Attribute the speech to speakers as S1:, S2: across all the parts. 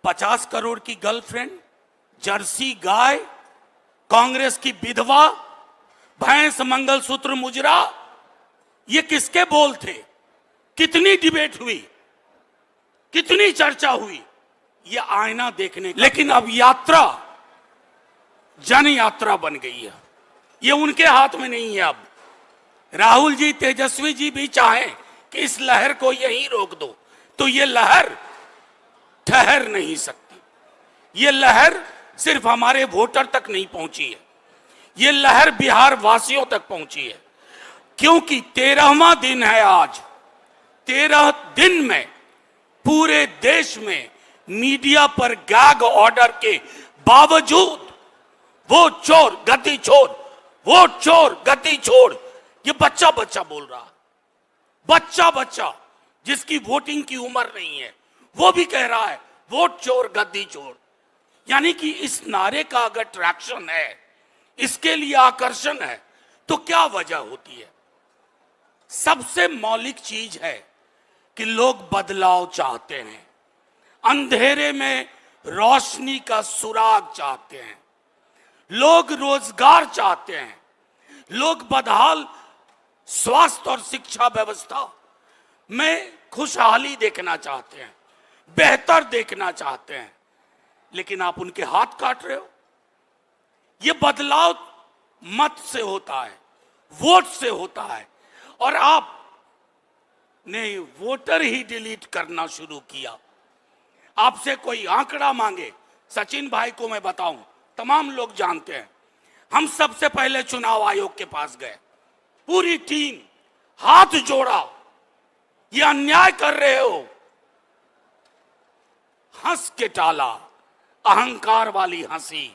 S1: 50 करोड़ की girlfriend, Jersey गाय, कांग्रेस की विधवा, भैंस, मंगलसूत्र, मुजरा, ये किसके बोल थे? कितनी डिबेट हुई, कितनी चर्चा हुई, ये आईना देखने का। लेकिन अब यात्रा जन यात्रा बन गई है, ये उनके हाथ में नहीं है। अब राहुल जी, तेजस्वी जी भी चाहें कि इस लहर को यहीं रोक दो, तो ये लहर ठहर नहीं सकती। ये लहर सिर्फ हमारे वोटर तक नहीं पहुंची है, ये लहर बिहार वासियों तक पहुंची है, क्योंकि 13वां दिन है आज। 13 दिन में पूरे देश में मीडिया पर गैग ऑर्डर के बावजूद वो चोर गद्दी छोड़, वो चोर गद्दी छोड़, ये बच्चा बच्चा बोल रहा, बच्चा बच्चा जिसकी वोटिंग की उम्र नहीं है, वो भी कह रहा है वोट चोर गद्दी छोड़। यानी कि इस नारे का अगर ट्रैक्शन है, इसके लिए आकर्षण है, तो क्या वजह होती है? सबसे मौलिक चीज है कि लोग बदलाव चाहते हैं, अंधेरे में रोशनी का सुराग चाहते हैं, लोग रोजगार चाहते हैं, लोग बदहाल स्वास्थ्य और शिक्षा व्यवस्था में खुशहाली देखना चाहते हैं, बेहतर देखना चाहते हैं। लेकिन आप उनके हाथ काट रहे हो। यह बदलाव मत से होता है, वोट से होता है, और आप ने वोटर ही डिलीट करना शुरू किया। आपसे कोई आंकड़ा मांगे, सचिन भाई को मैं बताऊं, तमाम लोग जानते हैं, हम सबसे पहले चुनाव आयोग के पास गए, पूरी टीम हाथ जोड़ा, ये अन्याय कर रहे हो, हंस के टाला, अहंकार वाली हंसी।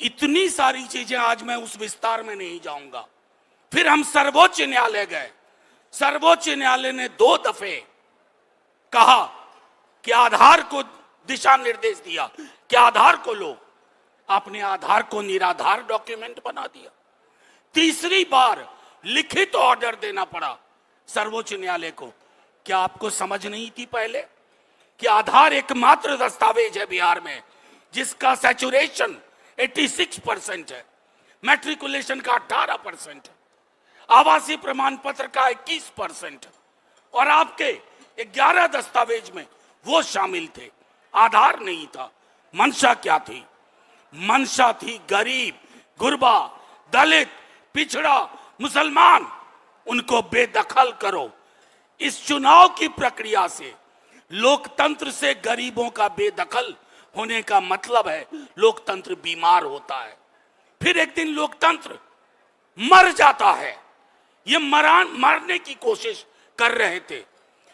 S1: इतनी सारी चीजें, आज मैं उस विस्तार में नहीं जाऊंगा। फिर हम सर्वोच्च न्यायालय गए, सर्वोच्च न्यायालय ने 2 दफे कहा कि आधार को दिशा निर्देश दिया कि आधार को लो, आपने आधार को निराधार डॉक्यूमेंट बना दिया। तीसरी बार लिखित ऑर्डर देना पड़ा सर्वोच्च न्यायालय को। क्या आपको समझ नहीं थी पहले कि आधार एकमात्र दस्तावेज है बिहार में जिसका सैचुरेशन 86% है, मैट्रिकुलेशन का 18% है, आवासीय प्रमाण पत्र का 21%, और आपके 11 दस्तावेज में वो शामिल थे, आधार नहीं था। मंशा क्या थी? मंशा थी गरीब, गुरबा, दलित, पिछड़ा, मुसलमान, उनको बेदखल करो। इस चुनाव की प्रक्रिया से, लोकतंत्र से गरीबों का बेदखल होने का मतलब है लोकतंत्र बीमार होता है। फिर एक दिन लोकतंत्र मर जाता है। ये मरने की कोशिश कर रहे थे,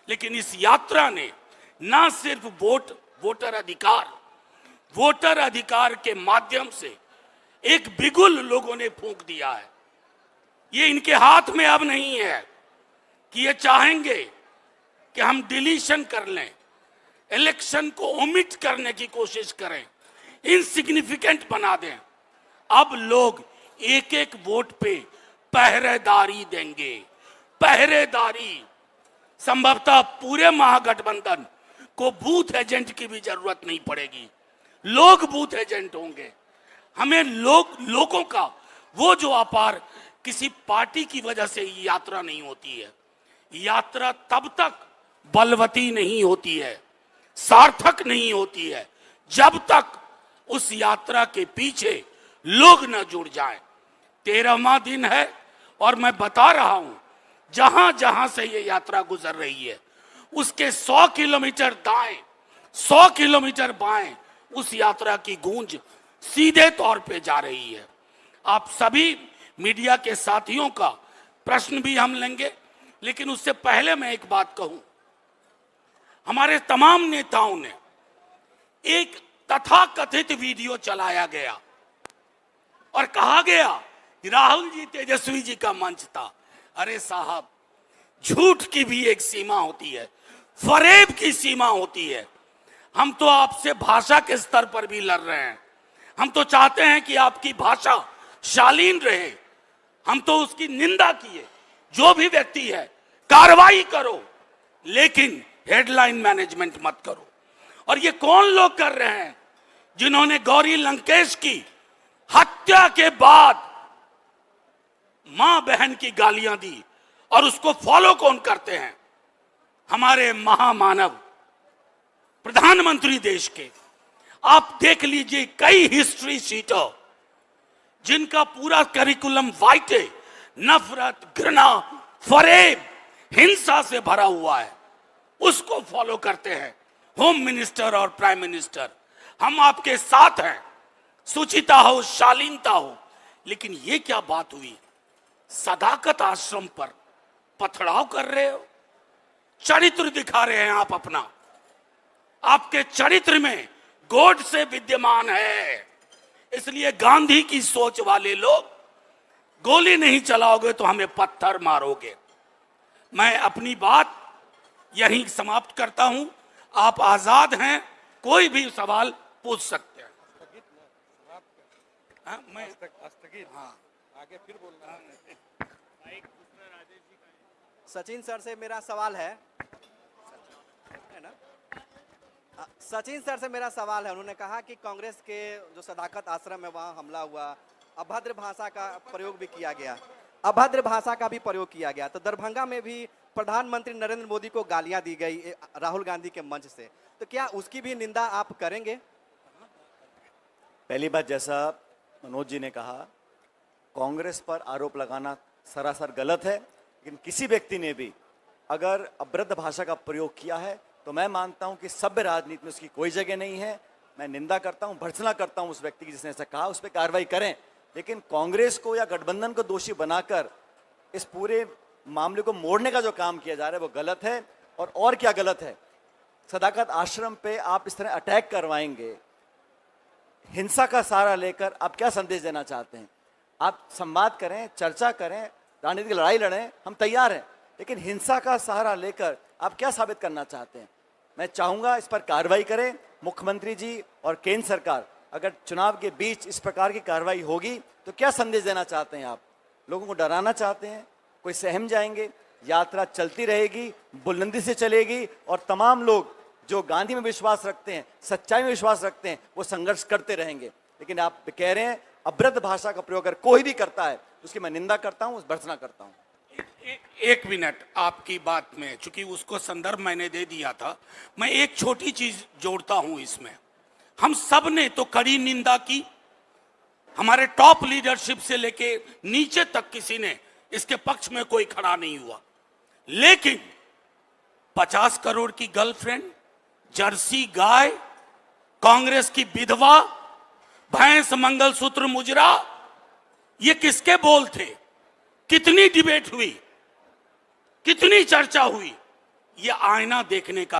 S1: लेकिन इस यात्रा ने ना सिर्फ वोटर अधिकार के माध्यम से एक बिगुल लोगों ने फूंक दिया है। ये इनके हाथ में अब नहीं है कि ये चाहेंगे कि हम डिलीशन कर लें, इलेक्शन को ओमिट करने की कोशिश करें, इनसिग्निफिकेंट बना दें। अब लोग एक एक वोट पे पहरेदारी देंगे, पहरेदारी। संभवतः पूरे महागठबंधन को बूथ एजेंट की भी जरूरत नहीं पड़ेगी, लोग बूथ एजेंट होंगे। हमें लोगों का वो जो अपार, किसी पार्टी की वजह से यात्रा नहीं होती है। यात्रा तब तक बलवती नहीं होती है, सार्थक नहीं होती है, जब तक उस यात्रा के पीछे लोग न जुड़ जाएं। 13वां दिन है और मैं बता रहा हूं, जहां जहां से ये यात्रा गुजर रही है उसके 100 किलोमीटर दाएं, 100 किलोमीटर बाएं उस यात्रा की गूंज सीधे तौर पे जा रही है। आप सभी मीडिया के साथियों का प्रश्न भी हम लेंगे, लेकिन उससे पहले मैं एक बात कहूं। हमारे तमाम नेताओं ने एक तथाकथित वीडियो चलाया गया और कहा गया कि राहुल जी तेजस्वी जी का मंच था। अरे साहब, झूठ की भी एक सीमा होती है, फरेब की सीमा होती है। हम तो आपसे भाषा के स्तर पर भी लड़ रहे हैं। हम तो चाहते हैं कि आपकी भाषा शालीन रहे, हम तो उसकी निंदा किए। जो भी व्यक्ति है कार्रवाई करो, लेकिन हेडलाइन मैनेजमेंट मत करो। और ये कौन लोग कर रहे हैं जिन्होंने गौरी लंकेश की हत्या के बाद मां बहन की गालियां दी, और उसको फॉलो कौन करते हैं? हमारे महामानव प्रधानमंत्री देश के। आप देख लीजिए कई हिस्ट्री शीटर जिनका पूरा करिकुलम वाइट है, नफरत, घृणा, फरेब, हिंसा से भरा हुआ है, उसको फॉलो करते हैं होम मिनिस्टर और प्राइम मिनिस्टर। हम आपके साथ हैं, सुचिता हो, शालीनता हो, लेकिन ये क्या बात हुई? सदाकत आश्रम पर पथराव कर रहे हो, चरित्र दिखा रहे हैं आप अपना। आपके चरित्र में गोड से विद्यमान है, इसलिए गांधी की सोच वाले लोग गोली नहीं चलाओगे तो हमें पत्थर मारोगे। मैं अपनी बात यहीं समाप्त करता हूं। आप आजाद हैं, कोई भी सवाल पूछ सकते हैं। मैं हाँ
S2: आगे फिर बोलना सचिन सर से मेरा सवाल है ना? सचिन सर से मेरा सवाल है। उन्होंने कहा कि कांग्रेस के जो सदाकत आश्रम है वहां हमला हुआ, अभद्र भाषा का प्रयोग भी किया गया, अभद्र भाषा का भी प्रयोग किया गया। तो दरभंगा में भी प्रधानमंत्री नरेंद्र मोदी को गालियां दी गई राहुल गांधी के मंच से, तो क्या उसकी भी निंदा आप करेंगे?
S3: पहली बात, जैसा मनोज जी ने कहा, कांग्रेस पर आरोप लगाना सरासर गलत है, लेकिन किसी व्यक्ति ने भी अगर अभद्र भाषा का प्रयोग किया है तो मैं मानता हूं कि सभ्य राजनीति में उसकी कोई जगह नहीं है। मैं निंदा करता हूं, भर्त्सना करता हूं उस व्यक्ति की जिसने ऐसा कहा, उस पर कार्रवाई करें। लेकिन कांग्रेस को या गठबंधन को दोषी बनाकर इस पूरे मामले को मोड़ने का जो काम किया जा रहा है वो गलत है। और क्या गलत है? सदाकत आश्रम पे आप इस तरह अटैक करवाएंगे, हिंसा का सहारा लेकर आप क्या संदेश देना चाहते हैं? आप संवाद करें, चर्चा करें, राजनीतिक लड़ाई लड़ें, हम तैयार हैं, लेकिन हिंसा का सहारा लेकर आप क्या साबित करना चाहते हैं? मैं चाहूंगा इस पर कार्रवाई करें मुख्यमंत्री जी और केंद्र सरकार। अगर चुनाव के बीच इस प्रकार की कार्रवाई होगी तो क्या संदेश देना चाहते हैं आप? लोगों को डराना चाहते हैं? कोई सहम जाएंगे? यात्रा चलती रहेगी, बुलंदी से चलेगी, और तमाम लोग जो गांधी में विश्वास रखते हैं, सच्चाई में विश्वास रखते हैं, वो संघर्ष करते रहेंगे। लेकिन आप कह रहे हैं अभद्र भाषा का प्रयोग अगर कोई भी करता है उसकी मैं निंदा करता हूं, भर्त्सना करता हूं।
S1: एक मिनट आपकी बात में, चूंकि उसको संदर्भ मैंने दे दिया था, मैं एक छोटी चीज जोड़ता हूं इसमें। हम सब ने तो कड़ी निंदा की, हमारे टॉप लीडरशिप से लेके नीचे तक किसी ने इसके पक्ष में कोई खड़ा नहीं हुआ। लेकिन 50 करोड़ की गर्लफ्रेंड, जर्सी गाय, कांग्रेस की विधवा, भैंस, मंगलसूत्र, मुजरा, ये किसके बोल थे? कितनी डिबेट हुई, कितनी चर्चा हुई? ये आईना देखने का